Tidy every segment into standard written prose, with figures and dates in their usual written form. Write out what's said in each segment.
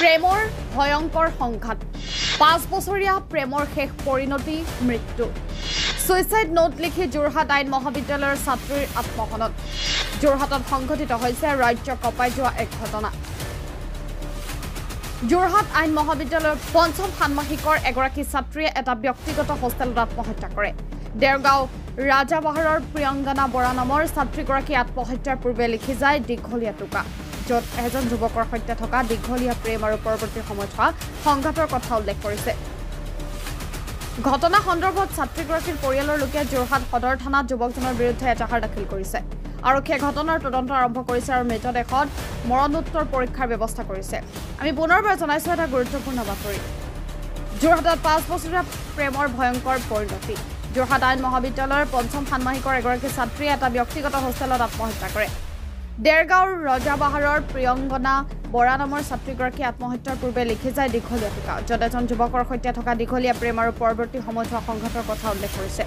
প্ৰেমৰ ভয়ংকৰ সংঘাত ৫ বছৰীয়া প্ৰেমৰ শেষ পৰিণতি মৃত্যু সুইসাইড নোট লিখি যোৰহাট আইন মহাবিদ্যালয়ৰ ছাত্ৰীৰ আত্মহনন যোৰহাটত সংঘটিত হৈছে ৰাজ্য কঁপাই যোৱা এক ঘটনা যোৰহাট আইন মহাবিদ্যালয়ৰ পঞ্চম ষান্মাসিকৰ এগৰাকী ছাত্ৰীয়ে এটা ব্যক্তিগত হোষ্টেলত আত্মহত্যা কৰে দেৰগাঁও ৰাজাবাহাৰৰ প্ৰিয়ংগনা বৰা নামৰ ছাত্ৰীগৰাকী আত্মহত্যাৰ পূৰ্বে লিখি যায় দীঘলীয়া টোকা য'ত এজন যুৱকৰ সৈতে থকা দীঘলীয়া প্ৰেম আৰু পৰৱৰ্তী সময়ত হোৱা সংঘাতৰ কথা উল্লেখ কৰিছে ঘটনা সন্দৰ্ভত ছাত্ৰীগৰাকীৰ পৰিয়ালৰ লোকে যোৰহাট সদৰ থানাত যুৱকজনৰ বিৰুদ্ধে এজাহাৰ দাখিল কৰিছে আৰক্ষীয়ে ঘটনাৰ তদন্ত আৰম্ভ কৰিছে আৰু মৃতদেহত মৰণোত্তৰ পৰীক্ষাৰ ব্যৱস্থা কৰিছে আমি পুনৰবাৰ জনাইছো এটা গুৰুত্বপূৰ্ণ বাতৰি যোৰহাটত ৫ বছৰীয়া প্ৰেমৰ ভয়ংকৰ পৰিণতি যোৰহাট আইন মহাবিদ্যালয়ৰ পঞ্চম ষান্মাসিকৰ এগৰাকী ছাত্ৰীয়ে এটা ব্যক্তিগত হোষ্টেলত আত্মহত্যা কৰে দেৰগাঁৱৰ ৰজাবাহাৰৰ প্ৰিয়ংগনা বৰা নামৰ ছাত্ৰীগৰাকী আত্মহত্যাৰ পূৰ্বে লিখি যায় দীঘলীয়া টোকা য'ত এজন যুৱকৰ সৈতে থকা দীঘলীয়া প্ৰেম আৰু পৰৱৰ্তী সময়ত হোৱা সংঘাতৰ কথা উল্লেখ কৰিছে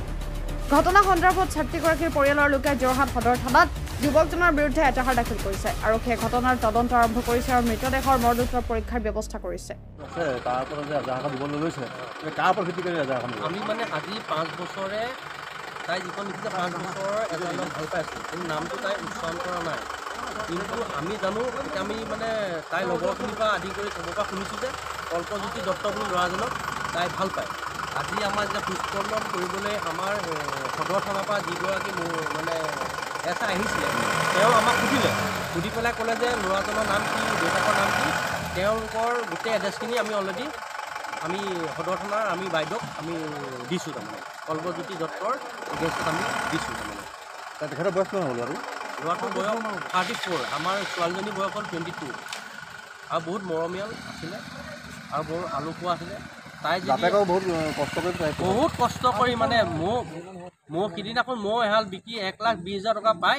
ঘটনা সন্দৰ্ভত ছাত্ৰীগৰাকীৰ পৰিয়ালৰ লোকে যোৰহাট সদৰ থানাত যুৱকজনৰ বিৰুদ্ধে এজাহাৰ দাখিল কৰিছে আৰক্ষীয়ে ঘটনাৰ তদন্ত আৰম্ভ কৰিছে আৰু মৃতদেহৰ মৰণোত্তৰ পৰীক্ষাৰ ব্যৱস্থা কৰিছে আমি মানে আজি 5 বছৰে তাই যিখন লিখিছে 5 বছৰ এজন ভাল পাইছোঁ কিন্তু নামটো তাই উচ্চাৰণ কৰা নাই কিন্তু আমি জানো এতিয়া আমি মানে তাই লগৰখিনিৰ পৰা আদি কৰি চবৰ পৰা শুনিছোঁ যে কল্পজ্যোতি দত্ত বুলি ল'ৰাজনক তাই ভাল পায় আজি আমাৰ যেতিয়া পুষ্পৰ্ণন কৰিবলৈ আমাৰ সদৰ থানাৰ পৰা যিগৰাকী মানে এটা আহিছিলে তেওঁ আমাক সুধি পেলাই ক'লে যে ল'ৰাজনৰ নাম কি দেউতাকৰ নাম কি তেওঁলোকৰ গোটেই এড্ৰেছখিনি আমি অলৰেডি আমি সদৰ থানাৰ আমি বাইদেউক আমি দিছোঁ তাৰমানে কল্পজ্যোতি দত্তৰ এগেইনষ্টত আমি দিছোঁ তাৰমানে তেখেতৰ বয়স কিমান হ'ল আৰু ল'ৰাটোৰ বয়স 34 আমাৰ ছোৱালীজনীৰ বয়স হ'ল 22 আৰু বহুত মৰমীয়াল আছিলে আৰু বৰ আলসুৱা আছিলে তাই বহুত কষ্ট কৰি মানে মোৰ সিদিনাখন মই এহাল বিকি 1,20,000 টকা পাই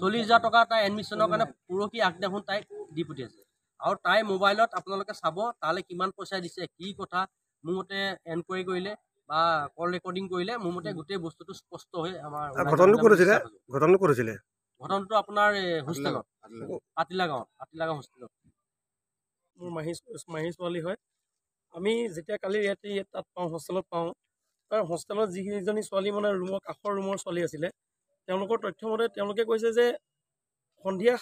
40,000 টকা তাই এডমিশ্যনৰ কাৰণে পৰহি আগদিনাখন তাইক দি পঠিয়াইছে আৰু তাই মোবাইলত আপোনালোকে চাব তালৈ কিমান পইচা দিছে কি কথা মোৰ মতে এনকুৱাৰী কৰিলে বা কল ৰেকৰ্ডিং কৰিলে মোৰ মতে গোটেই বস্তুটো স্পষ্ট হৈ আমাৰ ঘটনাটো আপোনাৰ হোষ্টেলত আতিলা গাঁও হোষ্টেলত মোৰ মাহী ছোৱালী হয় আমি যেতিয়া কালি ৰাতি তাত পাওঁ হোষ্টেলত পাওঁ তাৰ হোষ্টেলত যিকেইজনী ছোৱালী মানে ৰুমৰ কাষৰ ৰুমৰ ছোৱালী আছিলে তেওঁলোকৰ তথ্যমতে তেওঁলোকে কৈছে যে সন্ধিয়া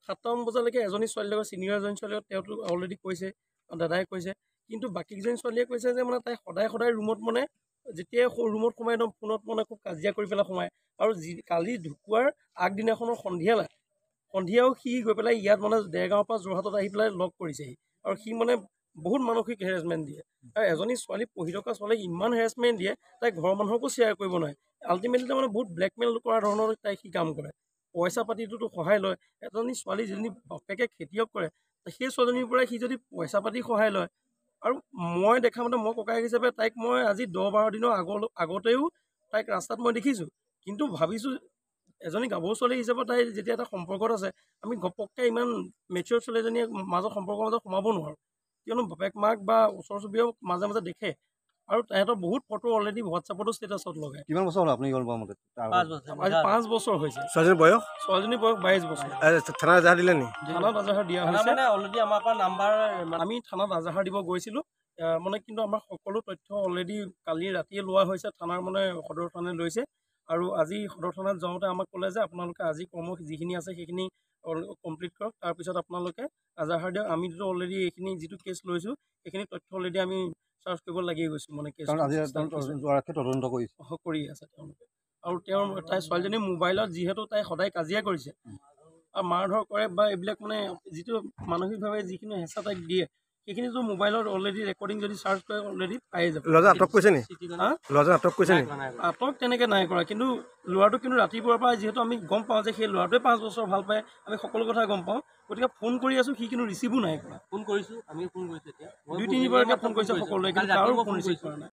7টামান বজালৈকে এজনী ছোৱালীৰ লগত ছিনিয়ৰ এজনী ছোৱালীৰ লগত তেওঁতো অলৰেডি কৈছে দাদাই কৈছে কিন্তু বাকীকেইজনী ছোৱালীয়ে কৈছে যে মানে তাই সদায় ৰুমত মানে যেতিয়াই ৰুমত সোমাই একদম ফোনত মানে খুব কাজিয়া কৰি পেলাই সোমায় আৰু কালি ঢুকুৱাৰ আগদিনাখনৰ সন্ধিয়াও সি গৈ পেলাই ইয়াত মানে দেৰগাঁৱৰ পৰা যোৰহাটত আহি পেলাই লগ কৰিছেহি আৰু সি মানে বহুত মানসিক হেৰেছমেণ্ট দিয়ে আৰু এজনী ছোৱালী পঢ়ি থকা ছোৱালীক ইমান হেৰেছমেণ্ট দিয়ে তাই ঘৰৰ মানুহকো শ্বেয়াৰ কৰিব নোৱাৰে আল্টিমেটলি মানে বহুত ব্লেকমেইল কৰা ধৰণৰ তাই সি কাম কৰে পইচা পাতিটোতো সহায় লয় এজনী ছোৱালী যিজনী বাপেকে খেতিয়ক কৰে সেই ছোৱালীজনীৰ পৰাই সি যদি পইচা পাতি সহায় লয় আৰু মই দেখা মতে মই ককায়েক হিচাপে তাইক মই আজি 10-12 দিনৰ আগতেও তাইক ৰাস্তাত মই দেখিছোঁ কিন্তু ভাবিছোঁ এজনী গাভৰু ছোৱালী হিচাপে তাই যেতিয়া এটা সম্পৰ্কত আছে আমি ঘপককৈ ইমান মেচিয়ৰ ছোৱালীজনীয়ে মাজত সম্পৰ্কৰ মাজত সোমাব নোৱাৰোঁ কিয়নো বাপেক মাক বা ওচৰ চুবুৰীয়াও মাজে মাজে দেখে আৰু তাহাঁতৰ বহুত ফটো অলৰেডি হোৱাটছআপতো ষ্টেটাছত লগায় কিমান বছৰ হ'ল আপুনি গ'ল পোৱা মতে 5 বছৰ হৈছে ছোৱালীজনীৰ বয়স 22 বছৰ থানাত এজাহাৰ দিলে নি থানাত এজাহাৰ দিয়া হৈছে মানে অলৰেডি আমাৰ পৰা নাম্বাৰ আমি থানাত এজাহাৰ দিব গৈছিলোঁ মানে কিন্তু আমাৰ সকলো তথ্য অলৰেডি কালি ৰাতিয়ে লোৱা হৈছে থানাৰ মানে সদৰ থানাত লৈছে আৰু আজি সদৰ থানাত যাওঁতে আমাক ক'লে যে আপোনালোকে আজি কৰ্ম যিখিনি আছে সেইখিনি কমপ্লিট কৰক তাৰপিছত আপোনালোকে এজাহাৰ দিয়ক আমিতো অলৰেডি এইখিনি যিটো কেছ লৈছোঁ সেইখিনি তথ্য অলৰেডি আমি চাৰ্চ কৰিব লাগি গৈছোঁ মানে কেছ তদন্ত কৰি আছে তেওঁলোকে আৰু তাই ছোৱালীজনীৰ মোবাইলত যিহেতু তাই সদায় কাজিয়া কৰিছে আৰু মাৰ ধৰ কৰে বা এইবিলাক মানে যিটো মানসিকভাৱে যিখিনি হেঁচা তাইক দিয়ে সেইখিনিতো মোবাইলত অলৰেডি ৰেকৰ্ডিং যদি চাৰ্চ কৰে অলৰেডি পাই যাব আটক তেনেকৈ নাই কৰা কিন্তু ল'ৰাটো কিন্তু ৰাতিপুৱাৰ পৰা যিহেতু আমি গম পাওঁ যে সেই ল'ৰাটোৱে 5 বছৰ ভাল পায় আমি সকলো কথা গম পাওঁ গতিকে ফোন কৰি আছোঁ সি কিন্তু ৰিচিভো নাই কৰা ফোন কৰিছোঁ আমি ফোন কৰিছোঁ এতিয়া 2-3 বাৰকৈ ফোন কৰিছে সকলোৱে কিন্তু কাৰো ফোন ৰিচিভ কৰা নাই